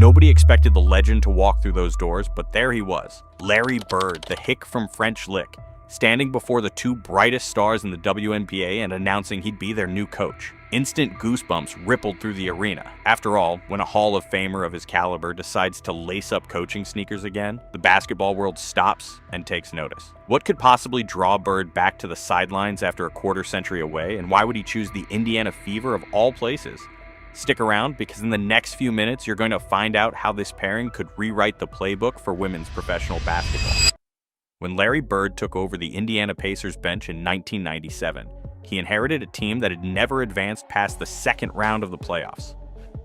Nobody expected the legend to walk through those doors, but there he was, Larry Bird, the Hick from French Lick, standing before the two brightest stars in the WNBA and announcing he'd be their new coach. Instant goosebumps rippled through the arena. After all, when a Hall of Famer of his caliber decides to lace up coaching sneakers again, the basketball world stops and takes notice. What could possibly draw Bird back to the sidelines after a quarter century away, and why would he choose the Indiana Fever of all places? Stick around, because in the next few minutes you're going to find out how this pairing could rewrite the playbook for women's professional basketball. When Larry Bird took over the Indiana Pacers bench in 1997, he inherited a team that had never advanced past the second round of the playoffs.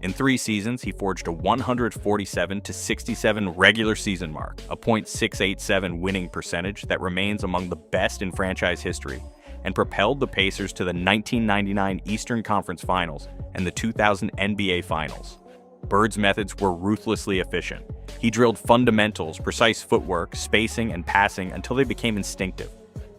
In 3 seasons, he forged a 147-67 regular season mark, a .687 winning percentage that remains among the best in franchise history, and propelled the Pacers to the 1999 Eastern Conference Finals and the 2000 NBA Finals. Bird's methods were ruthlessly efficient. He drilled fundamentals, precise footwork, spacing, and passing until they became instinctive.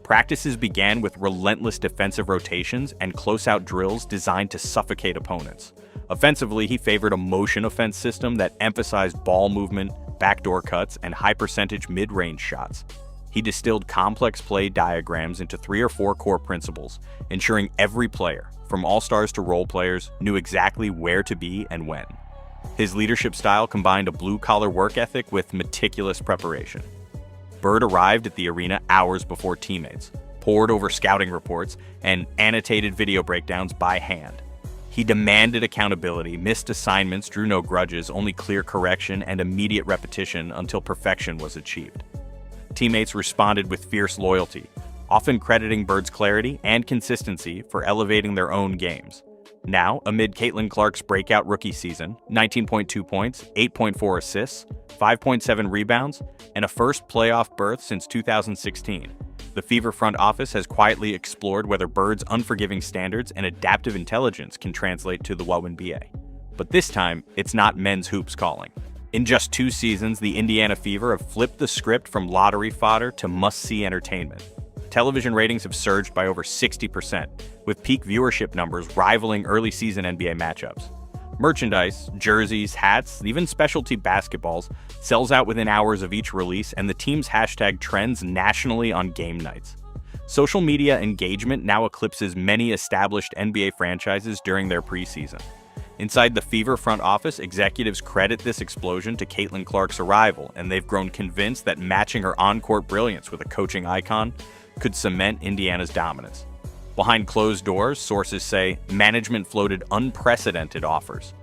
Practices began with relentless defensive rotations and close-out drills designed to suffocate opponents. Offensively, he favored a motion offense system that emphasized ball movement, backdoor cuts, and high-percentage mid-range shots. He distilled complex play diagrams into 3 or 4 core principles, ensuring every player, from all-stars to role players, knew exactly where to be and when. His leadership style combined a blue-collar work ethic with meticulous preparation. Bird arrived at the arena hours before teammates, pored over scouting reports, and annotated video breakdowns by hand. He demanded accountability, missed assignments, drew no grudges, only clear correction and immediate repetition until perfection was achieved. Teammates responded with fierce loyalty, often crediting Bird's clarity and consistency for elevating their own games. Now, amid Caitlin Clark's breakout rookie season, 19.2 points, 8.4 assists, 5.7 rebounds, and a first playoff berth since 2016, the Fever front office has quietly explored whether Bird's unforgiving standards and adaptive intelligence can translate to the WNBA. But this time, it's not men's hoops calling. In just 2 seasons, the Indiana Fever have flipped the script from lottery fodder to must-see entertainment. Television ratings have surged by over 60%, with peak viewership numbers rivaling early season NBA matchups. Merchandise, jerseys, hats, even specialty basketballs sells out within hours of each release, and the team's hashtag trends nationally on game nights. Social media engagement now eclipses many established NBA franchises during their preseason. Inside the Fever front office, executives credit this explosion to Caitlin Clark's arrival, and they've grown convinced that matching her on-court brilliance with a coaching icon could cement Indiana's dominance. Behind closed doors, sources say management floated unprecedented offers.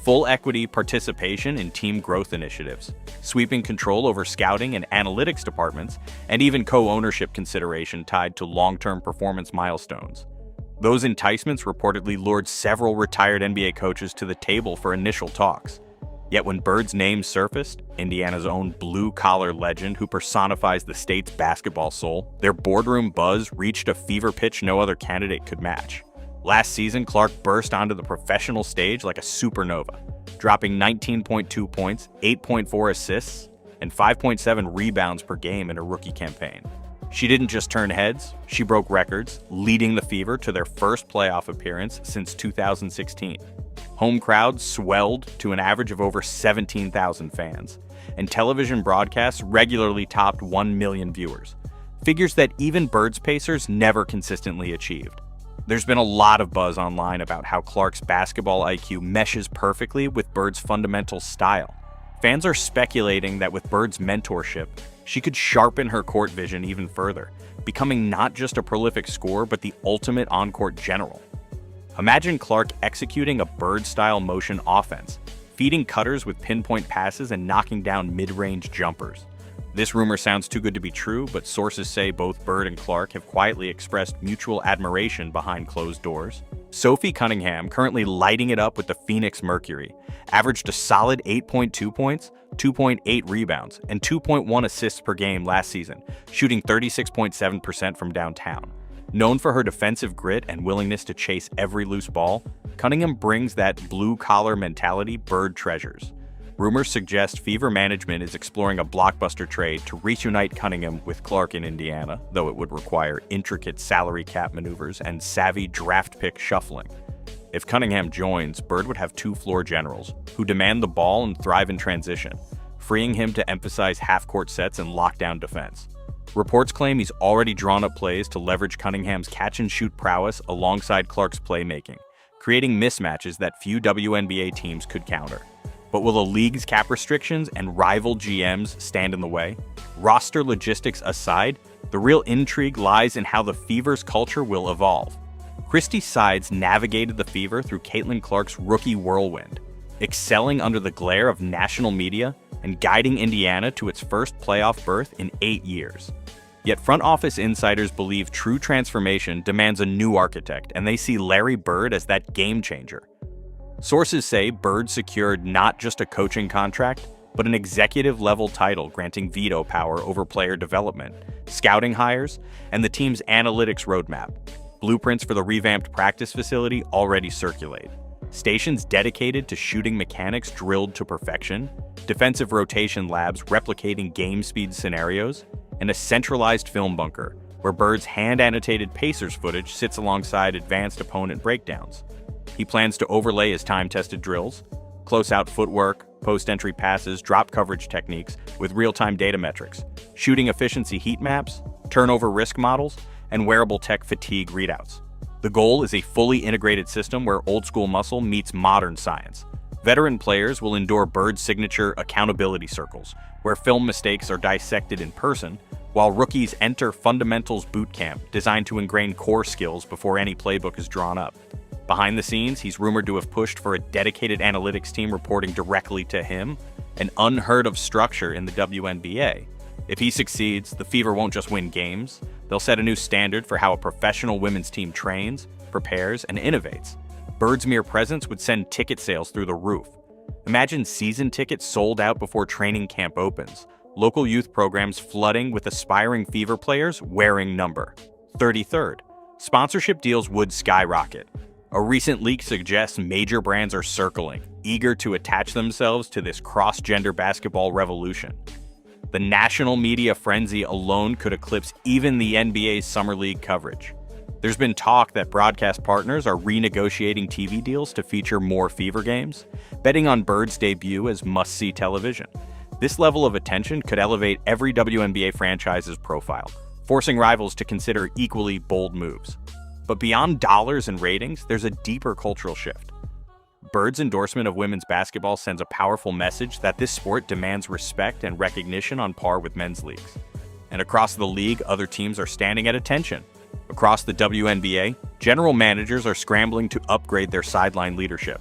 Full equity participation in team growth initiatives, sweeping control over scouting and analytics departments, and even co-ownership consideration tied to long-term performance milestones. Those enticements reportedly lured several retired NBA coaches to the table for initial talks. Yet when Bird's name surfaced, Indiana's own blue-collar legend who personifies the state's basketball soul, their boardroom buzz reached a fever pitch no other candidate could match. Last season, Clark burst onto the professional stage like a supernova, dropping 19.2 points, 8.4 assists, and 5.7 rebounds per game in her rookie campaign. She didn't just turn heads, she broke records, leading the Fever to their first playoff appearance since 2016. Home crowds swelled to an average of over 17,000 fans, and television broadcasts regularly topped 1 million viewers, figures that even Bird's Pacers never consistently achieved. There's been a lot of buzz online about how Clark's basketball IQ meshes perfectly with Bird's fundamental style. Fans are speculating that with Bird's mentorship, she could sharpen her court vision even further, becoming not just a prolific scorer but the ultimate on-court general. Imagine Clark executing a Bird-style motion offense, feeding cutters with pinpoint passes and knocking down mid-range jumpers. This rumor sounds too good to be true, but sources say both Bird and Clark have quietly expressed mutual admiration behind closed doors. Sophie Cunningham, currently lighting it up with the Phoenix Mercury, averaged a solid 8.2 points, 2.8 rebounds, and 2.1 assists per game last season, shooting 36.7% from downtown. Known for her defensive grit and willingness to chase every loose ball, Cunningham brings that blue-collar mentality Bird treasures. Rumors suggest Fever management is exploring a blockbuster trade to reunite Cunningham with Clark in Indiana, though it would require intricate salary cap maneuvers and savvy draft pick shuffling. If Cunningham joins, Bird would have two floor generals who demand the ball and thrive in transition, freeing him to emphasize half-court sets and lockdown defense. Reports claim he's already drawn up plays to leverage Cunningham's catch-and-shoot prowess alongside Clark's playmaking, creating mismatches that few WNBA teams could counter. But will the league's cap restrictions and rival GMs stand in the way? Roster logistics aside, the real intrigue lies in how the Fever's culture will evolve. Christie Sides navigated the Fever through Caitlin Clark's rookie whirlwind, excelling under the glare of national media and guiding Indiana to its first playoff berth in 8 years. Yet front office insiders believe true transformation demands a new architect, and they see Larry Bird as that game changer. Sources say Bird secured not just a coaching contract, but an executive-level title granting veto power over player development, scouting hires, and the team's analytics roadmap. Blueprints for the revamped practice facility already circulate. Stations dedicated to shooting mechanics drilled to perfection, defensive rotation labs replicating game speed scenarios, and a centralized film bunker where Bird's hand-annotated Pacers footage sits alongside advanced opponent breakdowns. He plans to overlay his time-tested drills, close-out footwork, post-entry passes, drop coverage techniques with real-time data metrics, shooting efficiency heat maps, turnover risk models, and wearable tech fatigue readouts. The goal is a fully integrated system where old-school muscle meets modern science. Veteran players will endure Bird's signature accountability circles, where film mistakes are dissected in person, while rookies enter fundamentals boot camp designed to ingrain core skills before any playbook is drawn up. Behind the scenes, he's rumored to have pushed for a dedicated analytics team reporting directly to him, an unheard-of structure in the WNBA. If he succeeds, the Fever won't just win games, they'll set a new standard for how a professional women's team trains, prepares, and innovates. Bird's mere presence would send ticket sales through the roof. Imagine season tickets sold out before training camp opens, local youth programs flooding with aspiring Fever players wearing number 33rd. Sponsorship deals would skyrocket. A recent leak suggests major brands are circling, eager to attach themselves to this cross-gender basketball revolution. The national media frenzy alone could eclipse even the NBA's Summer League coverage. There's been talk that broadcast partners are renegotiating TV deals to feature more Fever games, betting on Bird's debut as must-see television. This level of attention could elevate every WNBA franchise's profile, forcing rivals to consider equally bold moves. But beyond dollars and ratings, there's a deeper cultural shift. Bird's endorsement of women's basketball sends a powerful message that this sport demands respect and recognition on par with men's leagues. And across the league, other teams are standing at attention. Across the WNBA, general managers are scrambling to upgrade their sideline leadership.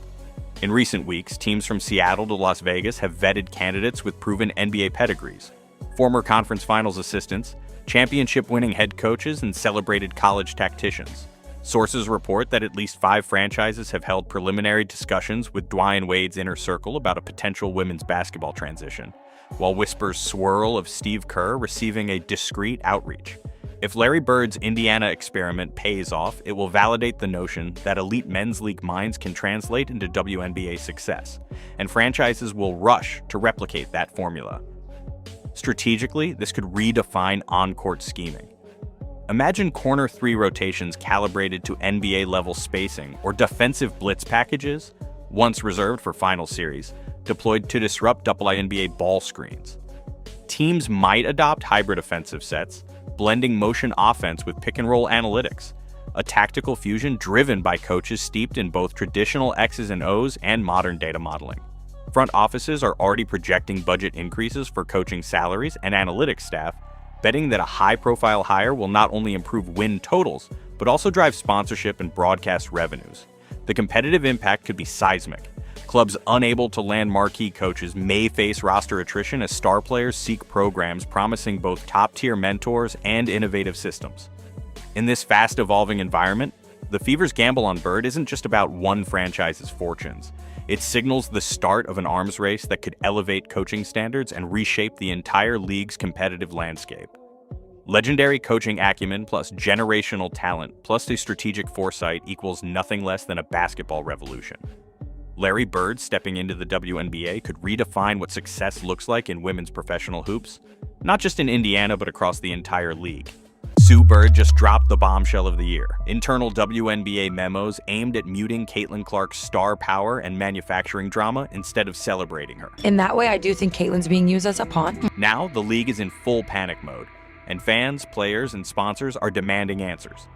In recent weeks, teams from Seattle to Las Vegas have vetted candidates with proven NBA pedigrees, former conference finals assistants, championship-winning head coaches, and celebrated college tacticians. Sources report that at least 5 franchises have held preliminary discussions with Dwayne Wade's inner circle about a potential women's basketball transition, while whispers swirl of Steve Kerr receiving a discreet outreach. If Larry Bird's Indiana experiment pays off, it will validate the notion that elite men's league minds can translate into WNBA success, and franchises will rush to replicate that formula. Strategically, this could redefine on-court scheming. Imagine corner 3 rotations calibrated to NBA-level spacing or defensive blitz packages, once reserved for final series, deployed to disrupt WNBA ball screens. Teams might adopt hybrid offensive sets, blending motion offense with pick-and-roll analytics, a tactical fusion driven by coaches steeped in both traditional X's and O's and modern data modeling. Front offices are already projecting budget increases for coaching salaries and analytics staff, betting that a high-profile hire will not only improve win totals, but also drive sponsorship and broadcast revenues. The competitive impact could be seismic. Clubs unable to land marquee coaches may face roster attrition as star players seek programs promising both top-tier mentors and innovative systems. In this fast-evolving environment, the Fever's gamble on Bird isn't just about one franchise's fortunes. It signals the start of an arms race that could elevate coaching standards and reshape the entire league's competitive landscape. Legendary coaching acumen plus generational talent plus a strategic foresight equals nothing less than a basketball revolution. Larry Bird stepping into the WNBA could redefine what success looks like in women's professional hoops, not just in Indiana but across the entire league. Sue Bird just dropped the bombshell of the year. Internal WNBA memos aimed at muting Caitlin Clark's star power and manufacturing drama instead of celebrating her. In that way, I do think Caitlin's being used as a pawn. Now, the league is in full panic mode, and fans, players, and sponsors are demanding answers.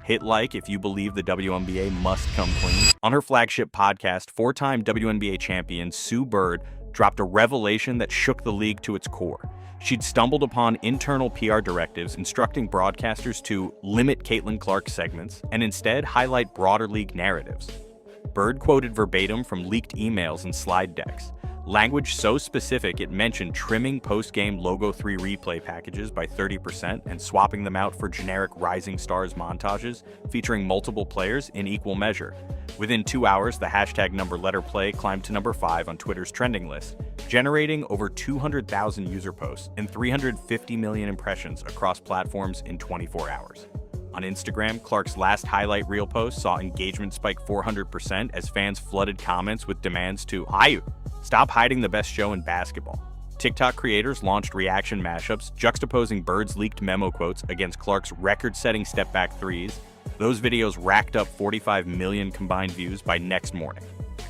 Hit like if you believe the WNBA must come clean. On her flagship podcast, four-time WNBA champion Sue Bird dropped a revelation that shook the league to its core. She'd stumbled upon internal PR directives instructing broadcasters to limit Caitlin Clark's segments and instead highlight broader league narratives. Bird quoted verbatim from leaked emails and slide decks, language so specific it mentioned trimming post-game Logo 3 replay packages by 30% and swapping them out for generic Rising Stars montages featuring multiple players in equal measure. Within 2 hours, the hashtag #letterplay climbed to number 5 on Twitter's trending list, generating over 200,000 user posts and 350 million impressions across platforms in 24 hours. On Instagram, Clark's last highlight reel post saw engagement spike 400% as fans flooded comments with demands to stop hiding the best show in basketball. TikTok creators launched reaction mashups juxtaposing Bird's leaked memo quotes against Clark's record-setting step-back threes. Those videos racked up 45 million combined views by next morning.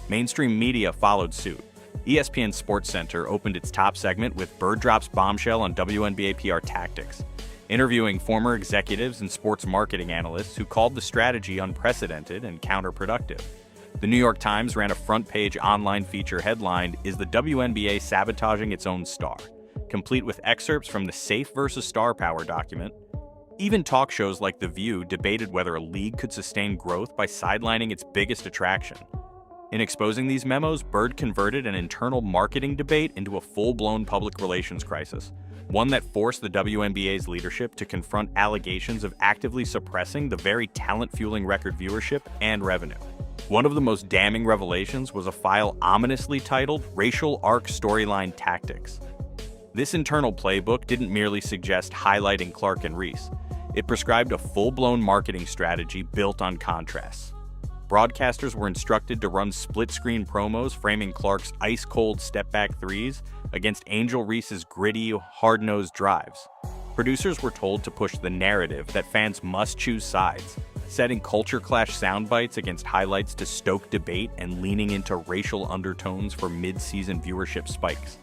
Mainstream media followed suit. ESPN's SportsCenter opened its top segment with Bird drops bombshell on WNBA PR tactics, interviewing former executives and sports marketing analysts who called the strategy unprecedented and counterproductive. The New York Times ran a front-page online feature headlined, "Is the WNBA sabotaging its own star?" complete with excerpts from the Safe versus Star Power document. Even talk shows like The View debated whether a league could sustain growth by sidelining its biggest attraction. In exposing these memos, Bird converted an internal marketing debate into a full-blown public relations crisis, one that forced the WNBA's leadership to confront allegations of actively suppressing the very talent-fueling record viewership and revenue. One of the most damning revelations was a file ominously titled Racial Arc Storyline Tactics. This internal playbook didn't merely suggest highlighting Clark and Reese. It prescribed a full-blown marketing strategy built on contrasts. Broadcasters were instructed to run split-screen promos framing Clark's ice-cold step-back threes against Angel Reese's gritty, hard-nosed drives. Producers were told to push the narrative that fans must choose sides, setting culture clash soundbites against highlights to stoke debate and leaning into racial undertones for mid-season viewership spikes.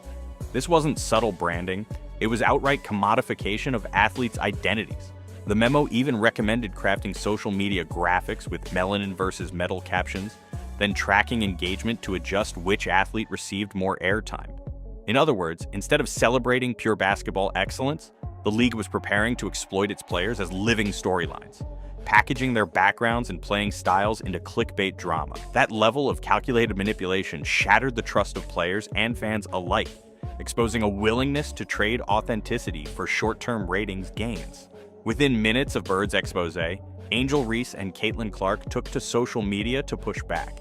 This wasn't subtle branding, it was outright commodification of athletes' identities. The memo even recommended crafting social media graphics with melanin versus metal captions, then tracking engagement to adjust which athlete received more airtime. In other words, instead of celebrating pure basketball excellence, the league was preparing to exploit its players as living storylines, packaging their backgrounds and playing styles into clickbait drama. That level of calculated manipulation shattered the trust of players and fans alike, exposing a willingness to trade authenticity for short-term ratings gains. Within minutes of Bird's expose, Angel Reese and Caitlin Clark took to social media to push back.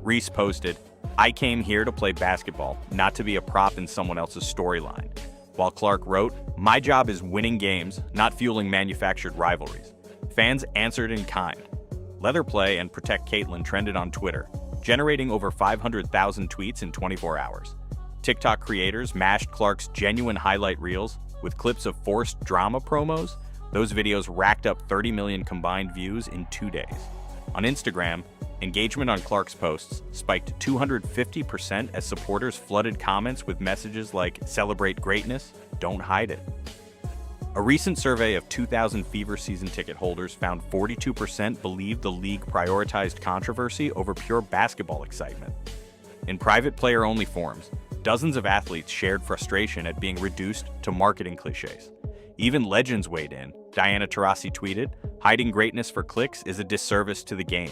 Reese posted, "I came here to play basketball, not to be a prop in someone else's storyline," while Clark wrote, "My job is winning games, not fueling manufactured rivalries." Fans answered in kind. Letterplay and Protect Caitlin trended on Twitter, generating over 500,000 tweets in 24 hours. TikTok creators mashed Clark's genuine highlight reels with clips of forced drama promos. Those videos racked up 30 million combined views in 2 days. On Instagram, engagement on Clark's posts spiked 250% as supporters flooded comments with messages like, "Celebrate greatness, don't hide it." A recent survey of 2,000 Fever season ticket holders found 42% believed the league prioritized controversy over pure basketball excitement. In private player-only forums, dozens of athletes shared frustration at being reduced to marketing cliches. Even legends weighed in. Diana Taurasi tweeted, "Hiding greatness for clicks is a disservice to the game."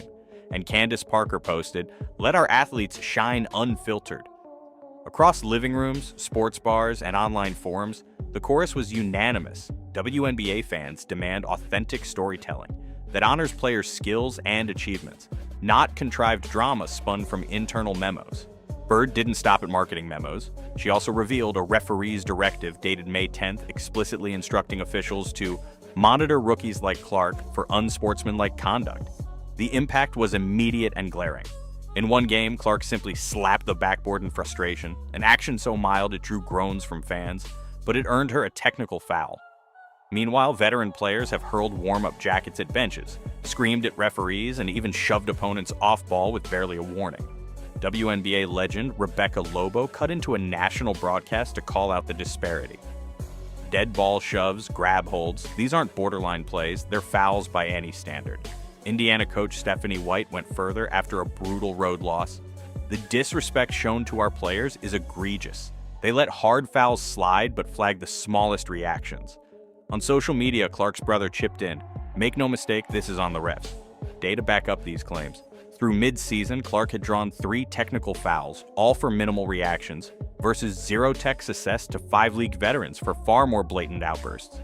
And Candace Parker posted, "Let our athletes shine unfiltered." Across living rooms, sports bars, and online forums, the chorus was unanimous. WNBA fans demand authentic storytelling that honors players' skills and achievements, not contrived drama spun from internal memos. Bird didn't stop at marketing memos. She also revealed a referee's directive dated May 10th explicitly instructing officials to monitor rookies like Clark for unsportsmanlike conduct. The impact was immediate and glaring. In one game, Clark simply slapped the backboard in frustration, an action so mild it drew groans from fans, but it earned her a technical foul. Meanwhile, veteran players have hurled warm-up jackets at benches, screamed at referees, and even shoved opponents off ball with barely a warning. WNBA legend Rebecca Lobo cut into a national broadcast to call out the disparity. Dead ball shoves, grab holds, these aren't borderline plays, they're fouls by any standard. Indiana coach Stephanie White went further after a brutal road loss. The disrespect shown to our players is egregious. They let hard fouls slide but flag the smallest reactions. On social media, Clark's brother chipped in. Make no mistake, this is on the refs. Data back up these claims. Through mid-season, Clark had drawn 3 technical fouls, all for minimal reactions, versus 0 techs assessed to 5 league veterans for far more blatant outbursts.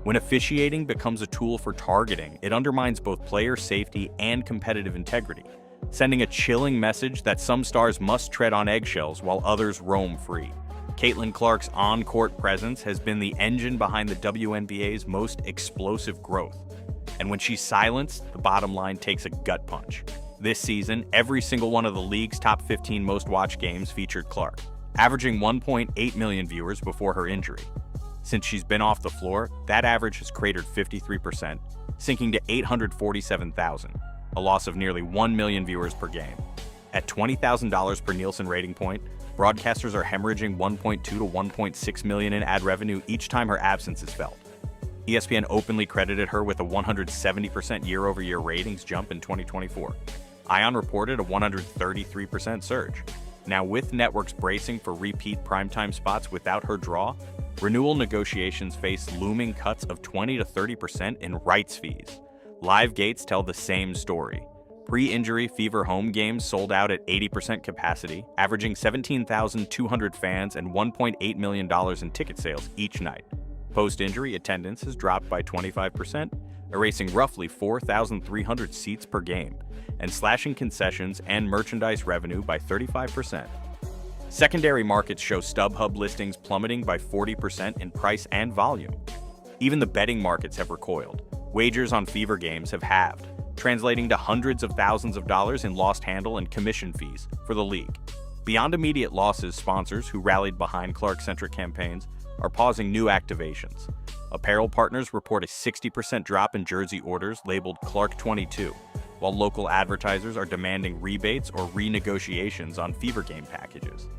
When officiating becomes a tool for targeting, it undermines both player safety and competitive integrity, sending a chilling message that some stars must tread on eggshells while others roam free. Caitlin Clark's on-court presence has been the engine behind the WNBA's most explosive growth. And when she's silenced, the bottom line takes a gut punch. This season, every single one of the league's top 15 most-watched games featured Clark, averaging 1.8 million viewers before her injury. Since she's been off the floor, that average has cratered 53%, sinking to 847,000, a loss of nearly 1 million viewers per game. At $20,000 per Nielsen rating point, broadcasters are hemorrhaging 1.2 to 1.6 million in ad revenue each time her absence is felt. ESPN openly credited her with a 170% year-over-year ratings jump in 2024. ION reported a 133% surge. Now, with networks bracing for repeat primetime spots without her draw, renewal negotiations face looming cuts of 20 to 30% in rights fees. Live gates tell the same story. Pre-injury Fever home games sold out at 80% capacity, averaging 17,200 fans and $1.8 million in ticket sales each night. Post-injury attendance has dropped by 25%, erasing roughly 4,300 seats per game, and slashing concessions and merchandise revenue by 35%. Secondary markets show StubHub listings plummeting by 40% in price and volume. Even the betting markets have recoiled. Wagers on Fever games have halved, translating to hundreds of thousands of dollars in lost handle and commission fees for the league. Beyond immediate losses, sponsors who rallied behind Clark-centric campaigns are pausing new activations. Apparel partners report a 60% drop in jersey orders labeled Clark 22, while local advertisers are demanding rebates or renegotiations on Fever game packages.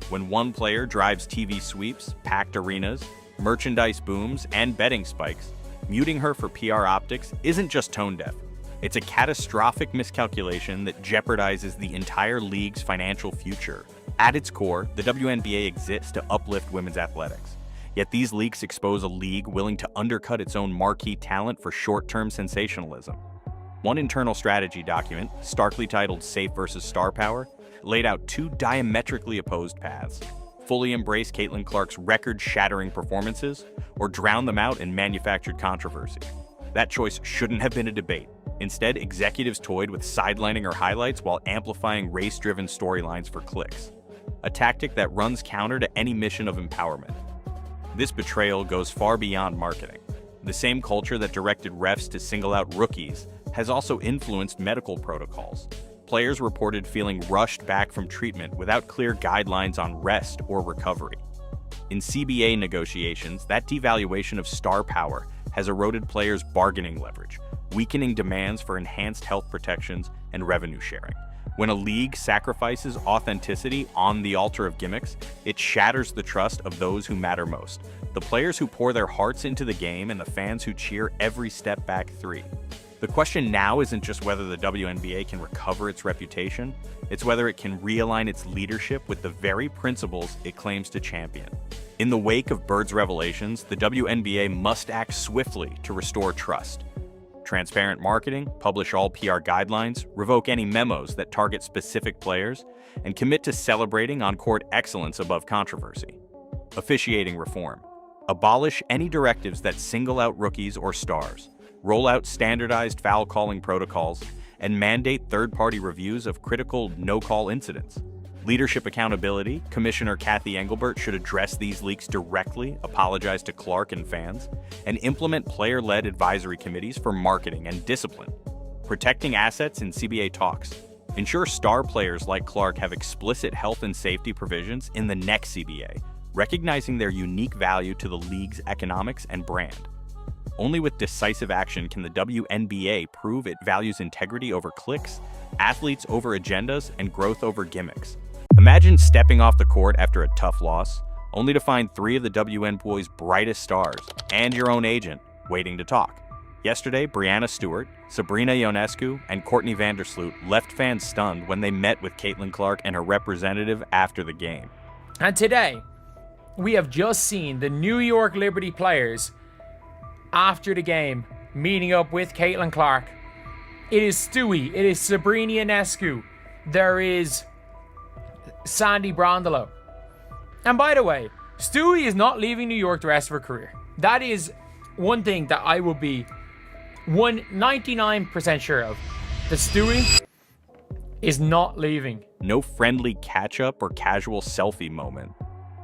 When one player drives TV sweeps, packed arenas, merchandise booms, and betting spikes, muting her for PR optics isn't just tone-deaf. It's a catastrophic miscalculation that jeopardizes the entire league's financial future. At its core, the WNBA exists to uplift women's athletics. Yet these leaks expose a league willing to undercut its own marquee talent for short-term sensationalism. One internal strategy document, starkly titled Safe versus Star Power, laid out 2 diametrically opposed paths: fully embrace Caitlin Clark's record-shattering performances, or drown them out in manufactured controversy. That choice shouldn't have been a debate. Instead, executives toyed with sidelining her highlights while amplifying race-driven storylines for clicks, a tactic that runs counter to any mission of empowerment. This betrayal goes far beyond marketing. The same culture that directed refs to single out rookies has also influenced medical protocols. Players reported feeling rushed back from treatment without clear guidelines on rest or recovery. In CBA negotiations, that devaluation of star power has eroded players' bargaining leverage, weakening demands for enhanced health protections and revenue sharing. When a league sacrifices authenticity on the altar of gimmicks, it shatters the trust of those who matter most, the players who pour their hearts into the game and the fans who cheer every step back three. The question now isn't just whether the WNBA can recover its reputation, it's whether it can realign its leadership with the very principles it claims to champion. In the wake of Bird's revelations, the WNBA must act swiftly to restore trust. Transparent marketing, publish all PR guidelines, revoke any memos that target specific players, and commit to celebrating on-court excellence above controversy. Officiating reform. Abolish any directives that single out rookies or stars. Roll out standardized foul calling protocols, and mandate third-party reviews of critical no-call incidents. Leadership accountability. Commissioner Kathy Engelbert should address these leaks directly, apologize to Clark and fans, and implement player-led advisory committees for marketing and discipline. Protecting assets in CBA talks. Ensure star players like Clark have explicit health and safety provisions in the next CBA, recognizing their unique value to the league's economics and brand. Only with decisive action can the WNBA prove it values integrity over clicks, athletes over agendas, and growth over gimmicks. Imagine stepping off the court after a tough loss, only to find 3 of the WNBA's brightest stars, and your own agent, waiting to talk. Yesterday, Breanna Stewart, Sabrina Ionescu, and Courtney Vandersloot left fans stunned when they met with Caitlin Clark and her representative after the game. And today, we have just seen the New York Liberty players, after the game, meeting up with Caitlin Clark. It is Stewie, it is Sabrina Ionescu, there is Sandy Brondolo. And by the way, Stewie is not leaving New York the rest of her career. That is one thing that I will be 99% sure of. That Stewie is not leaving. No friendly catch-up or casual selfie moment.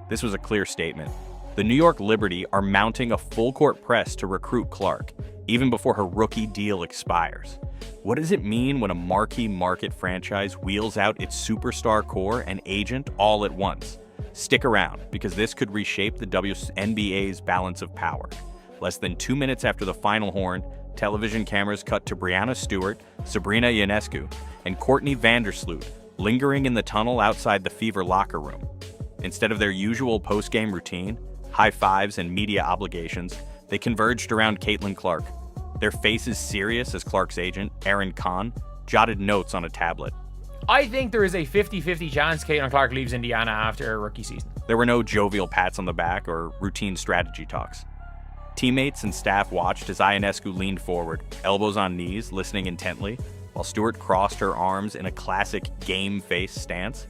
This was a clear statement. The New York Liberty are mounting a full-court press to recruit Clark, even before her rookie deal expires. What does it mean when a marquee market franchise wheels out its superstar core and agent all at once? Stick around, because this could reshape the WNBA's balance of power. Less than 2 minutes after the final horn, television cameras cut to Breanna Stewart, Sabrina Ionescu, and Courtney Vandersloot lingering in the tunnel outside the Fever locker room. Instead of their usual post-game routine, high fives and media obligations, they converged around Caitlin Clark. Their faces serious as Clark's agent, Aaron Kahn, jotted notes on a tablet. I think there is a 50-50 chance Caitlin Clark leaves Indiana after her rookie season. There were no jovial pats on the back or routine strategy talks. Teammates and staff watched as Ionescu leaned forward, elbows on knees, listening intently, while Stewart crossed her arms in a classic game-face stance.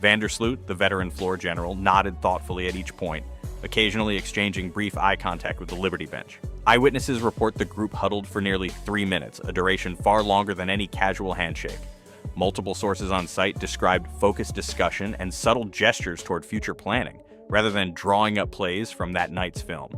Vandersloot, the veteran floor general, nodded thoughtfully at each point, occasionally exchanging brief eye contact with the Liberty bench. Eyewitnesses report the group huddled for nearly 3 minutes, a duration far longer than any casual handshake. Multiple sources on site described focused discussion and subtle gestures toward future planning, rather than drawing up plays from that night's film.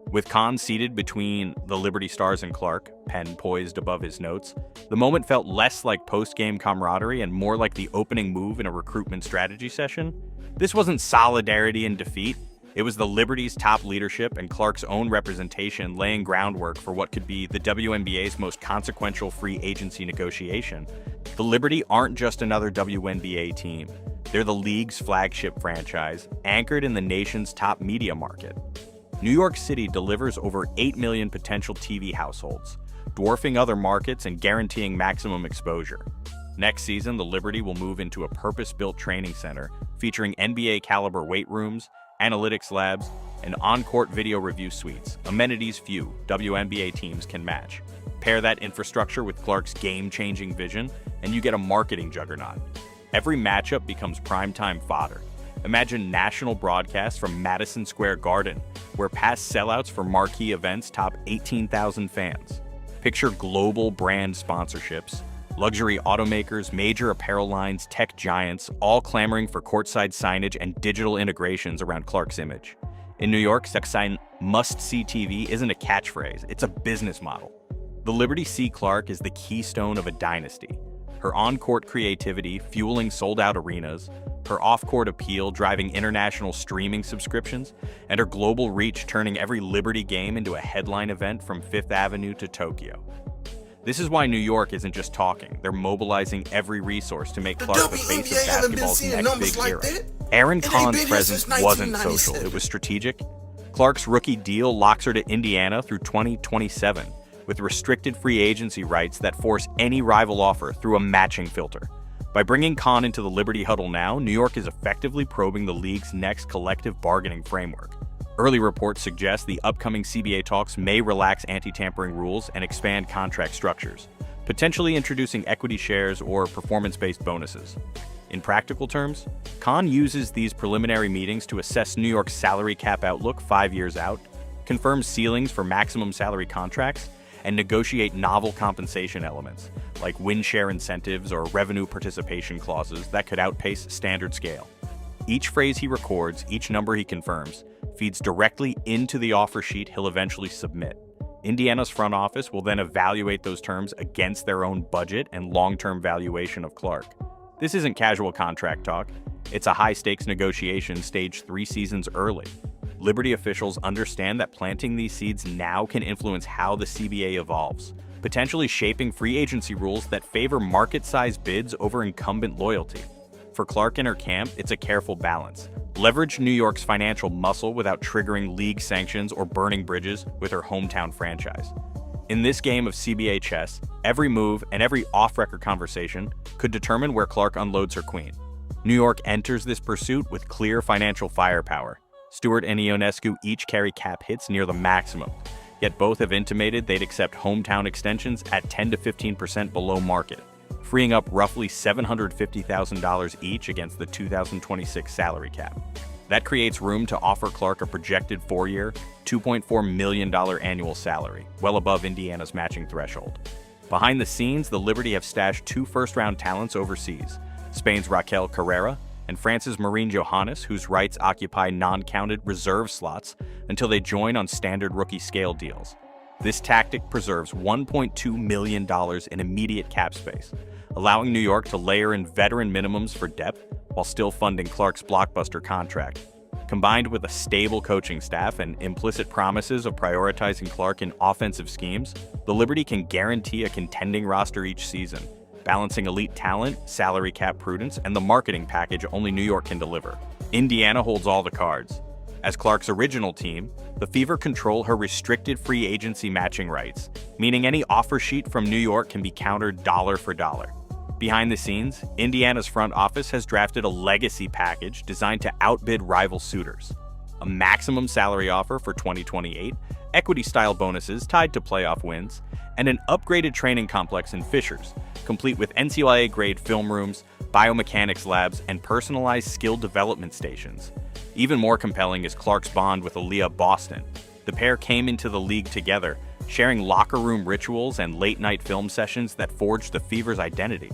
With Kahn seated between the Liberty stars and Clark, pen poised above his notes, the moment felt less like post-game camaraderie and more like the opening move in a recruitment strategy session. This wasn't solidarity in defeat. It was the Liberty's top leadership and Clark's own representation laying groundwork for what could be the WNBA's most consequential free agency negotiation. The Liberty aren't just another WNBA team. They're the league's flagship franchise, anchored in the nation's top media market. New York City delivers over 8 million potential TV households, dwarfing other markets and guaranteeing maximum exposure. Next season, the Liberty will move into a purpose-built training center featuring NBA-caliber weight rooms, analytics labs, and on-court video review suites, amenities few WNBA teams can match. Pair that infrastructure with Clark's game-changing vision, and you get a marketing juggernaut. Every matchup becomes primetime fodder. Imagine national broadcasts from Madison Square Garden, where past sellouts for marquee events top 18,000 fans. Picture global brand sponsorships, luxury automakers, major apparel lines, tech giants, all clamoring for courtside signage and digital integrations around Clark's image. In New York, Sexine must-see TV isn't a catchphrase, it's a business model. The Liberty see Clark is the keystone of a dynasty. Her on-court creativity fueling sold-out arenas, her off-court appeal driving international streaming subscriptions, and her global reach turning every Liberty game into a headline event from Fifth Avenue to Tokyo. This is why New York isn't just talking, they're mobilizing every resource to make Clark the face of basketball's next big hero. Aaron Kahn's presence wasn't social, it was strategic. Clark's rookie deal locks her to Indiana through 2027, with restricted free agency rights that force any rival offer through a matching filter. By bringing Kahn into the Liberty huddle now, New York is effectively probing the league's next collective bargaining framework. Early reports suggest the upcoming CBA talks may relax anti-tampering rules and expand contract structures, potentially introducing equity shares or performance-based bonuses. In practical terms, Kahn uses these preliminary meetings to assess New York's salary cap outlook 5 years out, confirm ceilings for maximum salary contracts, and negotiate novel compensation elements, like win-share incentives or revenue participation clauses that could outpace standard scale. Each phrase he records, each number he confirms, feeds directly into the offer sheet he'll eventually submit. Indiana's front office will then evaluate those terms against their own budget and long-term valuation of Clark. This isn't casual contract talk. It's a high-stakes negotiation staged 3 seasons early. Liberty officials understand that planting these seeds now can influence how the CBA evolves, potentially shaping free agency rules that favor market-sized bids over incumbent loyalty. For Clark and her camp, it's a careful balance. Leverage New York's financial muscle without triggering league sanctions or burning bridges with her hometown franchise. In this game of CBA chess, every move and every off-record conversation could determine where Clark unloads her queen. New York enters this pursuit with clear financial firepower. Stewart and Ionescu each carry cap hits near the maximum, yet both have intimated they'd accept hometown extensions at 10 to 15% below market, freeing up roughly $750,000 each against the 2026 salary cap. That creates room to offer Clark a projected 4-year, $2.4 million annual salary, well above Indiana's matching threshold. Behind the scenes, the Liberty have stashed 2 first-round talents overseas, Spain's Raquel Carrera and France's Maureen Johannes, whose rights occupy non-counted reserve slots until they join on standard rookie scale deals. This tactic preserves $1.2 million in immediate cap space, allowing New York to layer in veteran minimums for depth while still funding Clark's blockbuster contract. Combined with a stable coaching staff and implicit promises of prioritizing Clark in offensive schemes, the Liberty can guarantee a contending roster each season, balancing elite talent, salary cap prudence, and the marketing package only New York can deliver. Indiana holds all the cards. As Clark's original team, the Fever control her restricted free agency matching rights, meaning any offer sheet from New York can be countered dollar for dollar. Behind the scenes, Indiana's front office has drafted a legacy package designed to outbid rival suitors. A maximum salary offer for 2028, equity-style bonuses tied to playoff wins, and an upgraded training complex in Fishers, complete with NCAA-grade film rooms, biomechanics labs, and personalized skill development stations. Even more compelling is Clark's bond with Aaliyah Boston. The pair came into the league together, sharing locker room rituals and late-night film sessions that forged the Fever's identity.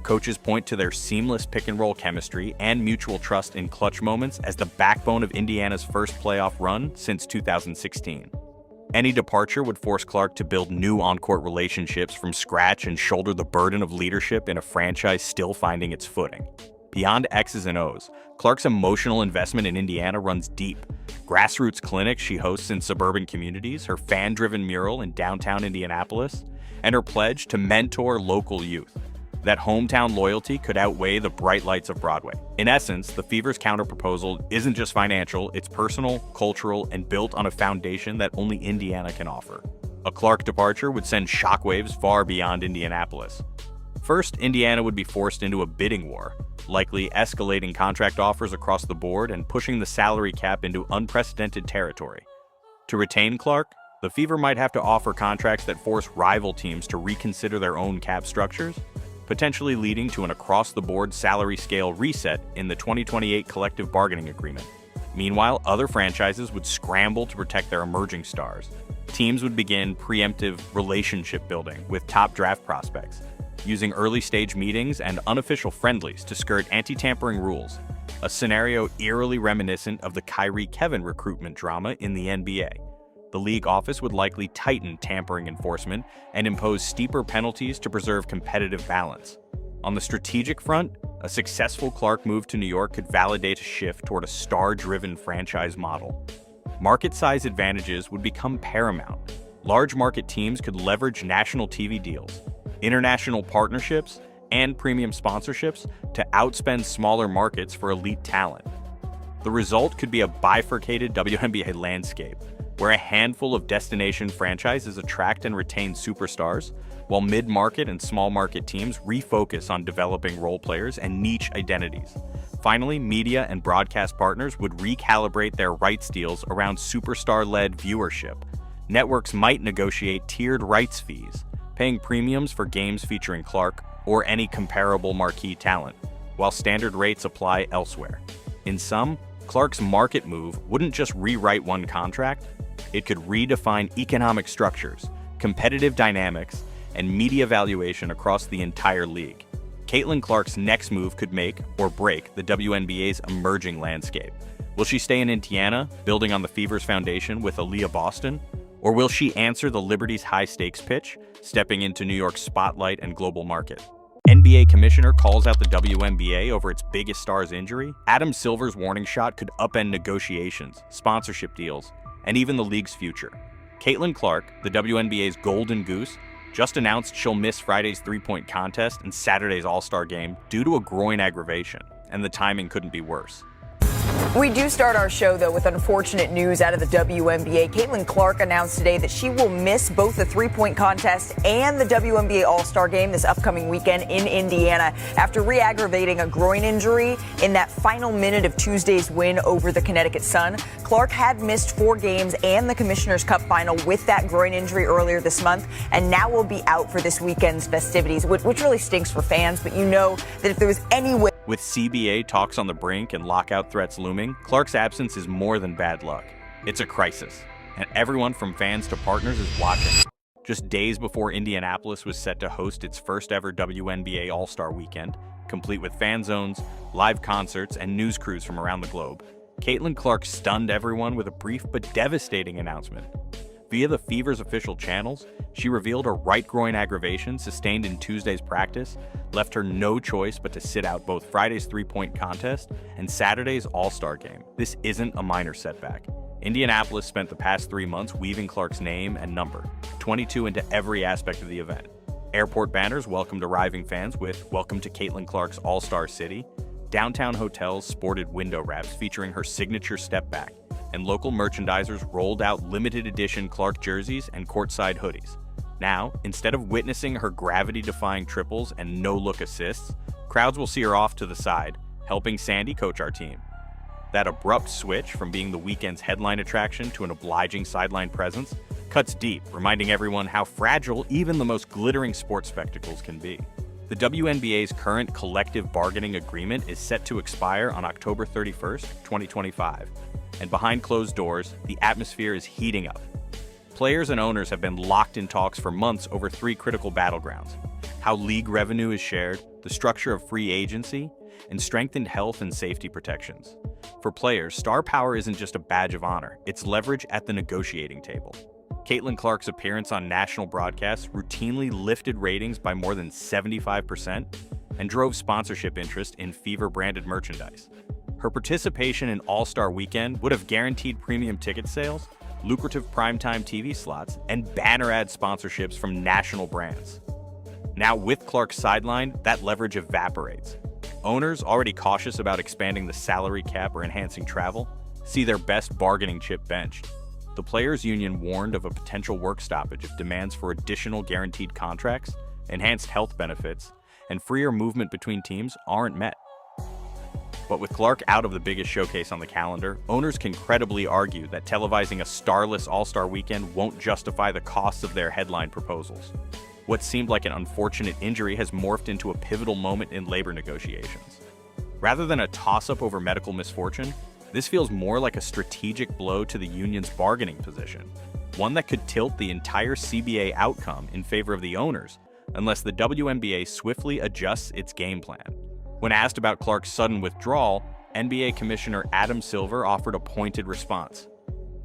Coaches point to their seamless pick-and-roll chemistry and mutual trust in clutch moments as the backbone of Indiana's first playoff run since 2016. Any departure would force Clark to build new on-court relationships from scratch and shoulder the burden of leadership in a franchise still finding its footing. Beyond X's and O's, Clark's emotional investment in Indiana runs deep. Grassroots clinics she hosts in suburban communities, her fan-driven mural in downtown Indianapolis, and her pledge to mentor local youth. That hometown loyalty could outweigh the bright lights of Broadway. In essence, the Fever's counterproposal isn't just financial, it's personal, cultural, and built on a foundation that only Indiana can offer. A Clark departure would send shockwaves far beyond Indianapolis. First, Indiana would be forced into a bidding war, likely escalating contract offers across the board and pushing the salary cap into unprecedented territory. To retain Clark, the Fever might have to offer contracts that force rival teams to reconsider their own cap structures, potentially leading to an across-the-board salary scale reset in the 2028 collective bargaining agreement. Meanwhile, other franchises would scramble to protect their emerging stars. Teams would begin preemptive relationship building with top draft prospects, using early-stage meetings and unofficial friendlies to skirt anti-tampering rules, a scenario eerily reminiscent of the Kyrie-Kevin recruitment drama in the NBA. The league office would likely tighten tampering enforcement and impose steeper penalties to preserve competitive balance. On the strategic front, a successful Clark move to New York could validate a shift toward a star-driven franchise model. Market size advantages would become paramount. Large market teams could leverage national TV deals, international partnerships, and premium sponsorships to outspend smaller markets for elite talent. The result could be a bifurcated WNBA landscape, where a handful of destination franchises attract and retain superstars, while mid-market and small-market teams refocus on developing role players and niche identities. Finally, media and broadcast partners would recalibrate their rights deals around superstar-led viewership. Networks might negotiate tiered rights fees, paying premiums for games featuring Clark or any comparable marquee talent, while standard rates apply elsewhere. In sum, Clark's market move wouldn't just rewrite one contract, it could redefine economic structures, competitive dynamics, and media valuation across the entire league. Caitlin Clark's next move could make or break the WNBA's emerging landscape. Will she stay in Indiana, building on the Fever's foundation with Aaliyah Boston? Or will she answer the Liberty's high-stakes pitch, stepping into New York's spotlight and global market? NBA commissioner calls out the WNBA over its biggest star's injury, Adam Silver's warning shot could upend negotiations, sponsorship deals, and even the league's future. Caitlin Clark, the WNBA's golden goose, just announced she'll miss Friday's three-point contest and Saturday's All-Star game due to a groin aggravation, and the timing couldn't be worse. We do start our show, though, with unfortunate news out of the WNBA. Caitlin Clark announced today that she will miss both the three-point contest and the WNBA All-Star Game this upcoming weekend in Indiana after re-aggravating a groin injury in that final minute of Tuesday's win over the Connecticut Sun. Clark had missed 4 games and the Commissioner's Cup final with that groin injury earlier this month, and now will be out for this weekend's festivities, which really stinks for fans, but you know that if there was any way. With CBA talks on the brink and lockout threats looming, Clark's absence is more than bad luck. It's a crisis, and everyone from fans to partners is watching. Just days before Indianapolis was set to host its first ever WNBA All-Star Weekend, complete with fan zones, live concerts, and news crews from around the globe, Caitlin Clark stunned everyone with a brief but devastating announcement. Via the Fever's official channels, she revealed a right groin aggravation sustained in Tuesday's practice left her no choice but to sit out both Friday's three-point contest and Saturday's All-Star game. This isn't a minor setback. Indianapolis spent the past 3 months weaving Clark's name and number, 22, into every aspect of the event. Airport banners welcomed arriving fans with "Welcome to Caitlin Clark's All-Star City." Downtown hotels sported window wraps featuring her signature step back, and local merchandisers rolled out limited edition Clark jerseys and courtside hoodies. Now, instead of witnessing her gravity-defying triples and no-look assists, crowds will see her off to the side, helping Sandy coach our team. That abrupt switch from being the weekend's headline attraction to an obliging sideline presence cuts deep, reminding everyone how fragile even the most glittering sports spectacles can be. The WNBA's current collective bargaining agreement is set to expire on October 31st, 2025. And behind closed doors, the atmosphere is heating up. Players and owners have been locked in talks for months over 3 critical battlegrounds: how league revenue is shared, the structure of free agency, and strengthened health and safety protections. For players, star power isn't just a badge of honor, it's leverage at the negotiating table. Caitlin Clark's appearance on national broadcasts routinely lifted ratings by more than 75% and drove sponsorship interest in Fever-branded merchandise. Her participation in All-Star Weekend would have guaranteed premium ticket sales, lucrative primetime TV slots, and banner ad sponsorships from national brands. Now with Clark sidelined, that leverage evaporates. Owners, already cautious about expanding the salary cap or enhancing travel, see their best bargaining chip benched. The players' union warned of a potential work stoppage if demands for additional guaranteed contracts, enhanced health benefits, and freer movement between teams aren't met. But with Clark out of the biggest showcase on the calendar, owners can credibly argue that televising a starless All-Star Weekend won't justify the costs of their headline proposals. What seemed like an unfortunate injury has morphed into a pivotal moment in labor negotiations. Rather than a toss-up over medical misfortune, this feels more like a strategic blow to the union's bargaining position, one that could tilt the entire CBA outcome in favor of the owners unless the WNBA swiftly adjusts its game plan. When asked about Clark's sudden withdrawal, NBA Commissioner Adam Silver offered a pointed response.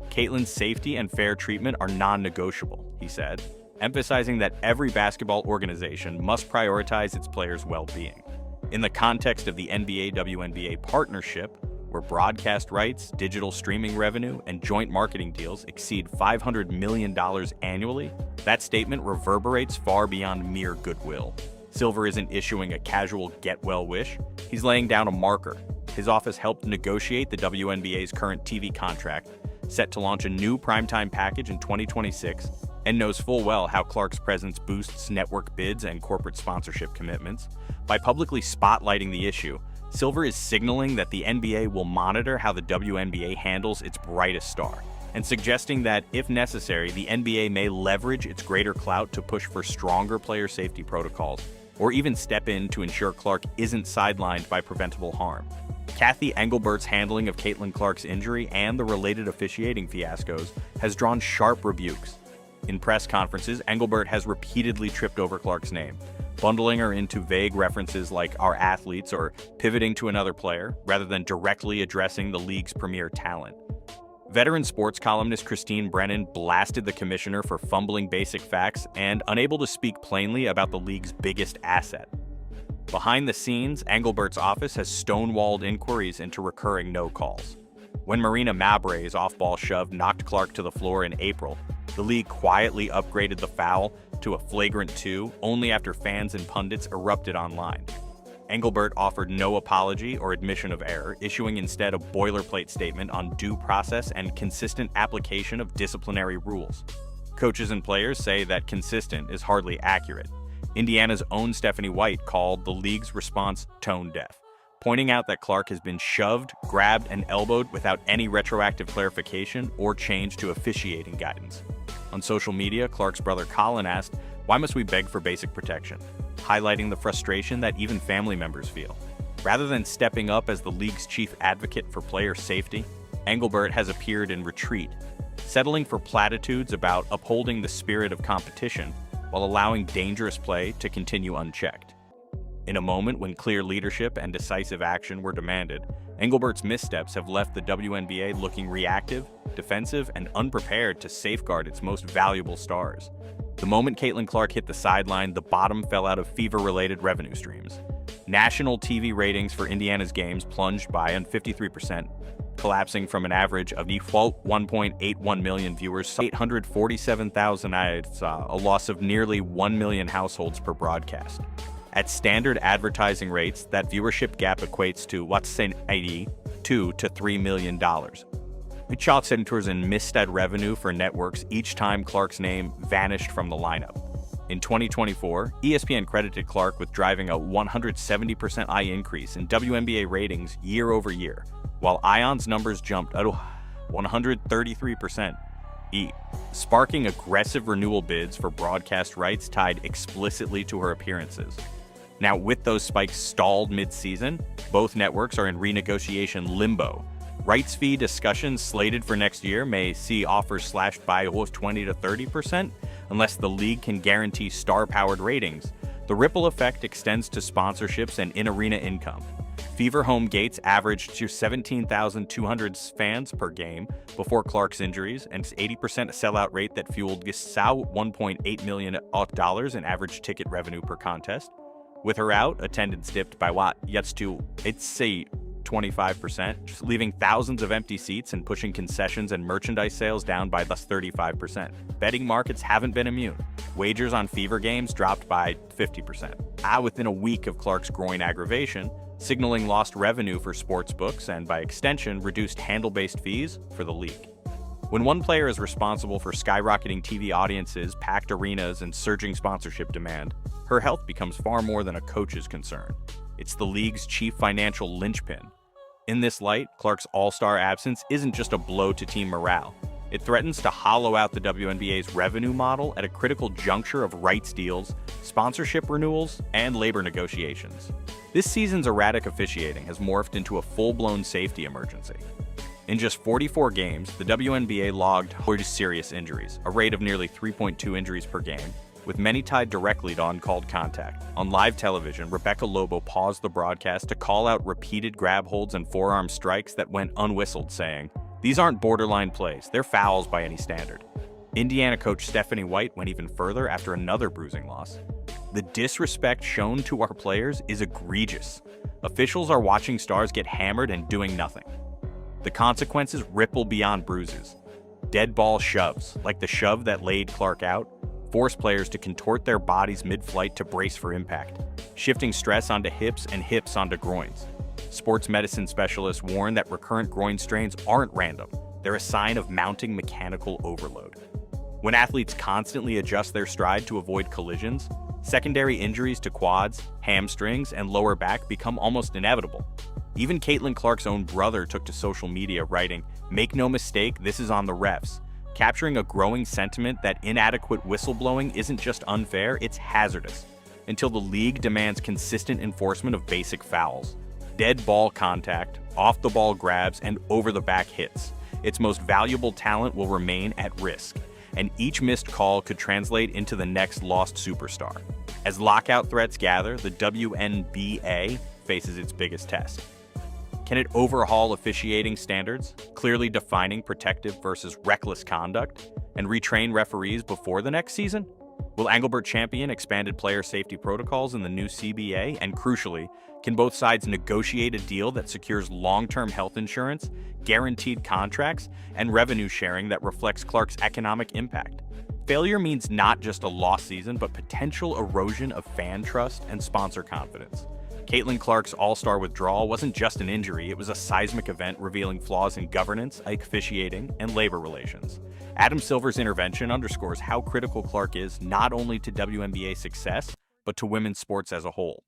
"Caitlin's safety and fair treatment are non-negotiable," he said, emphasizing that every basketball organization must prioritize its players' well-being. In the context of the NBA-WNBA partnership, where broadcast rights, digital streaming revenue, and joint marketing deals exceed $500 million annually, that statement reverberates far beyond mere goodwill. Silver isn't issuing a casual get-well wish, he's laying down a marker. His office helped negotiate the WNBA's current TV contract, set to launch a new primetime package in 2026, and knows full well how Clark's presence boosts network bids and corporate sponsorship commitments. By publicly spotlighting the issue, Silver is signaling that the NBA will monitor how the WNBA handles its brightest star, and suggesting that, if necessary, the NBA may leverage its greater clout to push for stronger player safety protocols, or even step in to ensure Clark isn't sidelined by preventable harm. Kathy Engelbert's handling of Caitlin Clark's injury and the related officiating fiascos has drawn sharp rebukes. In press conferences, Engelbert has repeatedly tripped over Clark's name, bundling her into vague references like "our athletes" or pivoting to another player, rather than directly addressing the league's premier talent. Veteran sports columnist Christine Brennan blasted the commissioner for fumbling basic facts and unable to speak plainly about the league's biggest asset. Behind the scenes, Engelbert's office has stonewalled inquiries into recurring no calls. When Marina Mabre's off-ball shove knocked Clark to the floor in April, the league quietly upgraded the foul to a flagrant 2 only after fans and pundits erupted online. Engelbert offered no apology or admission of error, issuing instead a boilerplate statement on due process and consistent application of disciplinary rules. Coaches and players say that consistent is hardly accurate. Indiana's own Stephanie White called the league's response tone-deaf, pointing out that Clark has been shoved, grabbed, and elbowed without any retroactive clarification or change to officiating guidance. On social media, Clark's brother Colin asked, "Why must we beg for basic protection?" highlighting the frustration that even family members feel. Rather than stepping up as the league's chief advocate for player safety, Engelbert has appeared in retreat, settling for platitudes about upholding the spirit of competition while allowing dangerous play to continue unchecked. In a moment when clear leadership and decisive action were demanded, Engelbert's missteps have left the WNBA looking reactive, defensive, and unprepared to safeguard its most valuable stars. The moment Caitlin Clark hit the sideline, the bottom fell out of fever-related revenue streams. National TV ratings for Indiana's games plunged by 53%, collapsing from an average of default 1.81 million viewers, 847,000, a loss of nearly 1 million households per broadcast. At standard advertising rates, that viewership gap equates to $2 to $3 million. It centers in misstead revenue for networks each time Clark's name vanished from the lineup. In 2024, ESPN credited Clark with driving a 170% increase in WNBA ratings year over year, while Ion's numbers jumped at 133%, sparking aggressive renewal bids for broadcast rights tied explicitly to her appearances. Now, with those spikes stalled mid-season, both networks are in renegotiation limbo. Rights fee discussions slated for next year may see offers slashed by 20 to 30% unless the league can guarantee star-powered ratings. The ripple effect extends to sponsorships and in-arena income. Fever home gates averaged to 17,200 fans per game before Clark's injuries, and 80% sellout rate that fueled $1.8 million in average ticket revenue per contest. With her out, attendance dipped by 25%, leaving thousands of empty seats and pushing concessions and merchandise sales down by 35%. Betting markets haven't been immune. Wagers on Fever games dropped by 50%. Within a week of Clark's groin aggravation, signaling lost revenue for sports books and, by extension, reduced handle-based fees for the league. When one player is responsible for skyrocketing TV audiences, packed arenas, and surging sponsorship demand, her health becomes far more than a coach's concern. It's the league's chief financial linchpin. In this light, Clark's all-star absence isn't just a blow to team morale. It threatens to hollow out the WNBA's revenue model at a critical juncture of rights deals, sponsorship renewals, and labor negotiations. This season's erratic officiating has morphed into a full-blown safety emergency. In just 44 games, the WNBA logged 40 serious injuries, a rate of nearly 3.2 injuries per game, with many tied directly to uncalled contact. On live television, Rebecca Lobo paused the broadcast to call out repeated grab holds and forearm strikes that went unwhistled, saying, "These aren't borderline plays, they're fouls by any standard." Indiana coach Stephanie White went even further after another bruising loss. The disrespect shown to our players is egregious. Officials are watching stars get hammered and doing nothing. The consequences ripple beyond bruises. Dead ball shoves, like the shove that laid Clark out, force players to contort their bodies mid-flight to brace for impact, shifting stress onto hips and hips onto groins. Sports medicine specialists warn that recurrent groin strains aren't random. They're a sign of mounting mechanical overload. When athletes constantly adjust their stride to avoid collisions, secondary injuries to quads, hamstrings, and lower back become almost inevitable. Even Caitlin Clark's own brother took to social media writing, "Make no mistake, this is on the refs," capturing a growing sentiment that inadequate whistleblowing isn't just unfair, it's hazardous, until the league demands consistent enforcement of basic fouls. Dead ball contact, off-the-ball grabs, and over-the-back hits. Its most valuable talent will remain at risk, and each missed call could translate into the next lost superstar. As lockout threats gather, the WNBA faces its biggest test. Can it overhaul officiating standards, clearly defining protective versus reckless conduct, and retrain referees before the next season? Will Engelbert champion expanded player safety protocols in the new CBA? And crucially, can both sides negotiate a deal that secures long-term health insurance, guaranteed contracts, and revenue sharing that reflects Clark's economic impact? Failure means not just a lost season, but potential erosion of fan trust and sponsor confidence. Caitlin Clark's All-Star withdrawal wasn't just an injury, it was a seismic event revealing flaws in governance, officiating, and labor relations. Adam Silver's intervention underscores how critical Clark is not only to WNBA success, but to women's sports as a whole.